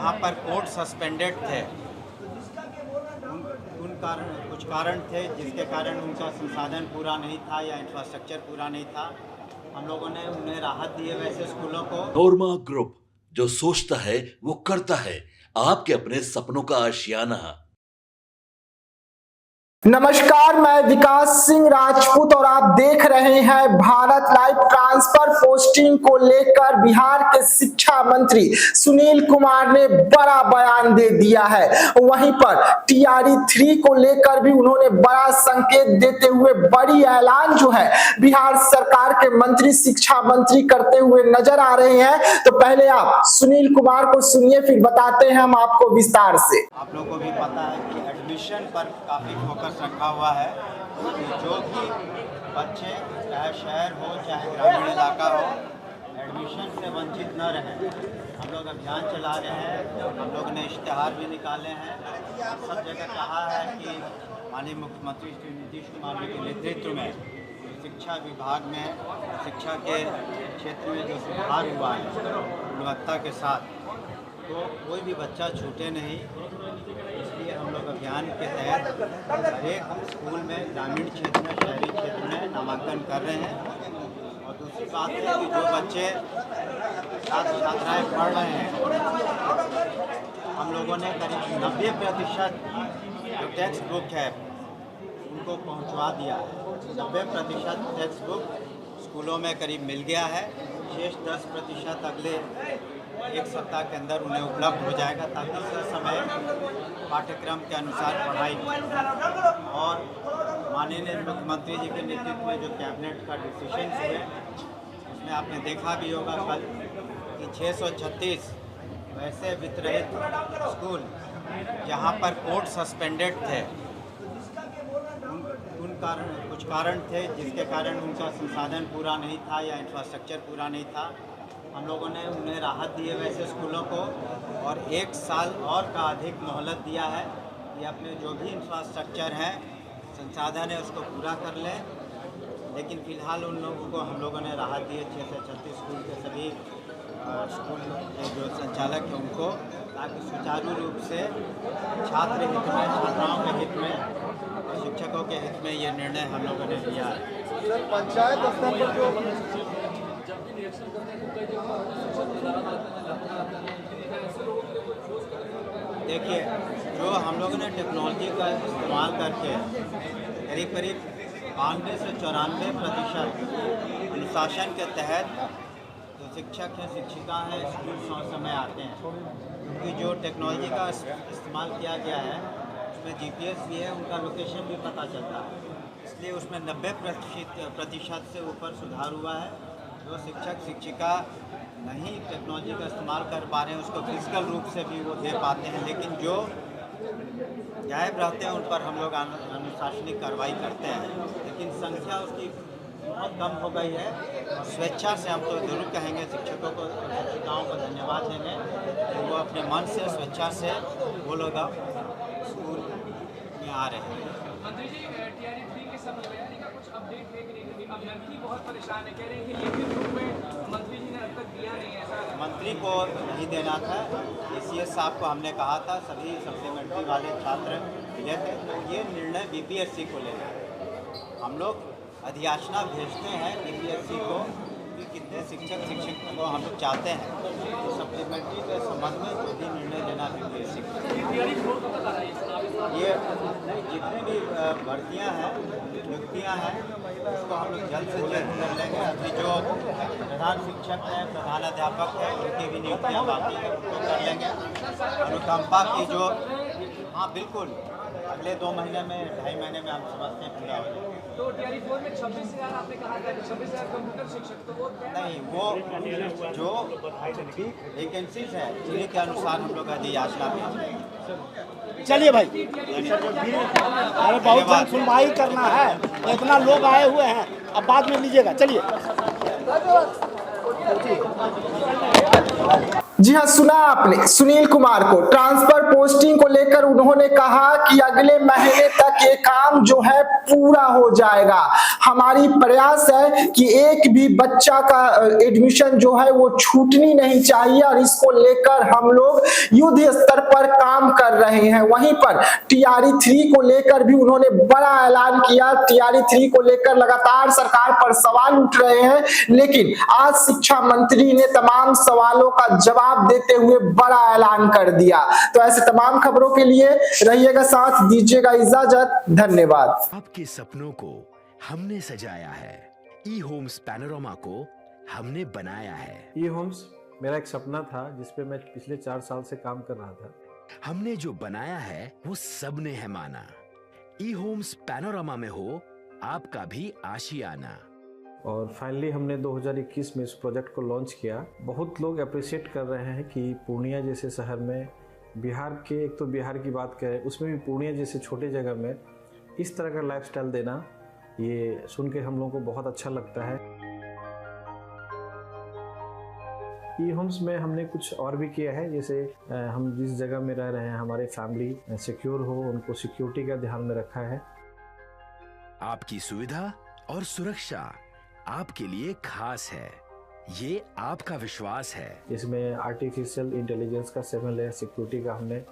जहाँ पर court suspended थे, उन कारण कुछ कारण थे जिसके कारण उनका संसाधन पूरा नहीं था या इंफ्रास्ट्रक्चर पूरा नहीं था। हम लोगों ने उन्हें राहत दी है वैसे स्कूलों को। नोरमा ग्रुप, जो सोचता है वो करता है। आपके अपने सपनों का आशियाना। नमस्कार, मैं विकास सिंह राजपूत और आप देख रहे हैं भारत लाइव। ट्रांसफर पोस्टिंग को लेकर बिहार के शिक्षा मंत्री सुनील कुमार ने बड़ा बयान दे दिया है। वहीं पर टीआरई 3 को लेकर भी उन्होंने बड़ा संकेत देते हुए बड़ी ऐलान जो है बिहार सरकार के मंत्री शिक्षा मंत्री करते हुए नजर आ रहे हैं। तो पहले आप सुनील कुमार को सुनिए, फिर बताते हैं हम आपको विस्तार से। आप लोगों को भी पता है कि एडमिशन पर काफ़ी फोकस रखा हुआ है कि जो कि बच्चे चाहे शहर हो चाहे ग्रामीण इलाका हो, एडमिशन से वंचित न रहें। हम लोग अभियान चला रहे हैं, हम लोग ने इश्तिहार भी निकाले हैं। सब जगह कहा है कि माननीय मुख्यमंत्री श्री नीतीश कुमार जी के नेतृत्व में शिक्षा विभाग में शिक्षा के क्षेत्र में जो सुधार हुआ है गुणवत्ता के साथ, तो कोई भी बच्चा छूटे नहीं। इसलिए हम लोग अभियान के तहत हर एक स्कूल में ग्रामीण क्षेत्र में शहरी क्षेत्र में नामांकन कर रहे हैं। और दूसरी बात है कि जो बच्चे छात्र छात्राएँ पढ़ रहे हैं, हम लोगों ने करीब 90% जो टेक्स्ट बुक है उनको पहुंचवा दिया है। 90% टेक्स्ट बुक स्कूलों में करीब मिल गया है। शेष 10% अगले एक सप्ताह के अंदर उन्हें उपलब्ध हो जाएगा, ताकि उसी समय पाठ्यक्रम के अनुसार पढ़ाई और माननीय मुख्यमंत्री जी के नेतृत्व में जो कैबिनेट का डिसीजन हुए, उसमें आपने देखा भी होगा कल कि 636 वैसे वितरित स्कूल जहां पर कोर्ट सस्पेंडेड थे, कुछ कारण थे जिसके कारण उनका संसाधन पूरा नहीं था या इंफ्रास्ट्रक्चर पूरा नहीं था। हम लोगों ने उन्हें राहत दी है वैसे स्कूलों को, और 1 साल और का अधिक मोहलत दिया है कि अपने जो भी इंफ्रास्ट्रक्चर है, संसाधन है, उसको पूरा कर लें। लेकिन फ़िलहाल उन लोगों को हम लोगों ने राहत दी है 636 स्कूल के सभी स्कूल के जो संचालक हैं उनको, ताकि सुचारू रूप से छात्र हित में, छात्राओं के हित में, शिक्षकों के हित में ये निर्णय हम लोगों ने लिया है। पंचायत स्तर पर जो देखिए, जो हम लोगों ने टेक्नोलॉजी का इस्तेमाल करके करीब 92 से 94% अनुशासन के तहत जो शिक्षक हैं, शिक्षिका हैं, स्कूल समय आते हैं। क्योंकि जो टेक्नोलॉजी का इस्तेमाल किया गया है उसमें GPS भी है, उनका लोकेशन भी पता चलता है। इसलिए उसमें 90% से ऊपर सुधार हुआ है। जो शिक्षक शिक्षिका नहीं टेक्नोलॉजी का इस्तेमाल कर पा रहे हैं, उसको फिजिकल रूप से भी वो दे पाते हैं, लेकिन जो गायब रहते हैं उन पर हम लोग अनुशासनिक कार्रवाई करते हैं। लेकिन संख्या उसकी बहुत कम हो गई है। स्वेच्छा से हम तो जरूर कहेंगे शिक्षकों को और शिक्षिकाओं को धन्यवाद देंगे कि वो अपने मन से स्वेच्छा से वो लोग अब स्कूल में आ रहे हैं। मंत्री जी, टीआरई 3 के सब तैयारी का कुछ अपडेट है कि नहीं? क्योंकि अभ्यर्थी बहुत परेशान है, कह रहे हैं कि लिखित रूप में मंत्री जी ने अब तक दिया नहीं है। ऐसा मंत्री को नहीं देना था, ECS साहब को हमने कहा था, सभी सप्लीमेंट्री वाले छात्र मिले थे, तो ये निर्णय BPSC को लेना है। हम लोग अधियाचना भेजते हैं BPSC को कि कितने शिक्षक शिक्षक को हम लोग चाहते हैं, तो सप्लीमेंट्री के संबंध में जो भी निर्णय लेना BPSC को। ये जितनी भी भर्तियां हैं, नियुक्तियां हैं, उसको हम लोग जल्द से जल्द कर लेंगे। अभी जो प्रधान शिक्षक हैं, प्रधान अध्यापक हैं, उनकी भी नियुक्तियां बाकी है, उनको कर लेंगे। अनुकंपा की जो, हाँ बिल्कुल, अगले 2 महीने में, 2.5 महीने में हम समझते हैं पूरा हो जाएगा। तो टीआरई 4 में 26,000 आपने कहा था कि 26,000 कंप्यूटर शिक्षक, तो वो नहीं, वो जो वैकेंसीज है उन्हीं के अनुसार हम लोग अधियाचना भेजेंगे। चलिए भाई, अरे बहुत जल्द सुनवाई करना है, इतना लोग आए हुए हैं, अब बाद में लीजिएगा। चलिए। जी हाँ, सुना आपने सुनील कुमार को ट्रांसफर पोस्टिंग को लेकर उन्होंने कहा कि अगले महीने तक ये काम जो है पूरा हो जाएगा। हमारी प्रयास है कि एक भी बच्चा का एडमिशन जो है वो छूटनी नहीं चाहिए और इसको लेकर हम लोग युद्ध स्तर पर काम कर रहे हैं। वहीं पर टीआरई 3 को लेकर भी उन्होंने बड़ा ऐलान किया। टीआरई 3 को लेकर लगातार सरकार पर सवाल उठ रहे हैं, लेकिन आज शिक्षा मंत्री ने तमाम सवालों का जवाब देते हुए बड़ा ऐलान कर दिया। तो ऐसे तमाम खबरों के लिए रहिएगा साथ, दीजिएगा इजाजत, धन्यवाद। आपके सपनों को हमने सजाया है, ई होम्स पैनोरामा को हमने बनाया है। ई होम्स मेरा एक सपना था जिसपे मैं पिछले 4 साल से काम कर रहा था। हमने जो बनाया है वो सबने है माना। ई होम्स पैनोरामा में हो आपका भी आशियाना। और फाइनली हमने 2021 में इस प्रोजेक्ट को लॉन्च किया। बहुत लोग अप्रिशिएट कर रहे हैं कि पूर्णिया जैसे शहर में, बिहार के, एक तो बिहार की बात करें उसमें भी पूर्णिया जैसे छोटे जगह में इस तरह का लाइफस्टाइल देना, ये सुन के हम लोगों को बहुत अच्छा लगता है। ई होम्स में हमने कुछ और भी किया है, जैसे हम जिस जगह में रह रहे हैं हमारे फैमिली सिक्योर हो, उनको सिक्योरिटी का ध्यान में रखा है। आपकी सुविधा और सुरक्षा आपके लिए खास है, ये आपका विश्वास है। इसमें आर्टिफिशियल इंटेलिजेंस का 7 लेयर सिक्योरिटी का हमने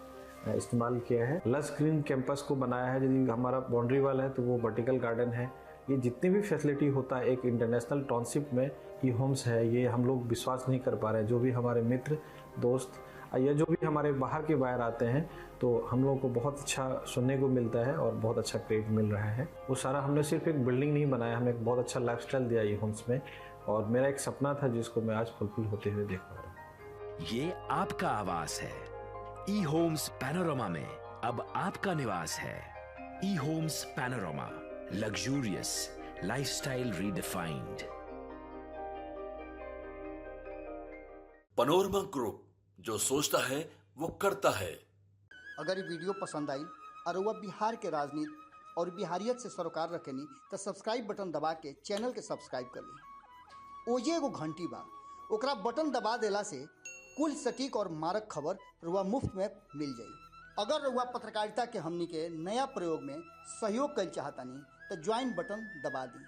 इस्तेमाल किया है। लस ग्रीन कैंपस को बनाया है। यदि हमारा बाउंड्री वाल है तो वो वर्टिकल गार्डन है। ये जितनी भी फैसिलिटी होता है एक इंटरनेशनल टाउनशिप में ई होम्स है, ये हम लोग विश्वास नहीं कर पा रहे हैं। जो भी हमारे मित्र दोस्त या जो भी हमारे बाहर के बाहर आते हैं तो हम लोगों को बहुत अच्छा सुनने को मिलता है और बहुत अच्छा क्रेडिट मिल रहा है। वो सारा हमने सिर्फ एक बिल्डिंग नहीं बनाया, हमें एक बहुत अच्छा लाइफस्टाइल दिया ई होम्स में, और मेरा एक सपना था जिसको मैं आज फुलफिल होते हुए देख पा रहा हूँ। ये आपका आवास है। ई होम्स पैनोरामा में अब आपका निवास है। E Homes Panorama, luxurious lifestyle redefined. Panorama Group, जो सोचता है वो करता है। अगर ये वीडियो पसंद आई और वह बिहार के राजनीति और बिहारियत से सरोकार रखेनी तो सब्सक्राइब बटन दबा के चैनल के सब्सक्राइब कर ली। ओजे एगो घंटी बा, ओकरा बटन दबा देला से कुल सटीक और मारक खबर रुआ मुफ्त में मिल जाई। अगर रुआ पत्रकारिता के हमनी के नया प्रयोग में सहयोग कर चाहतानी तो ज्वाइन बटन दबा दी।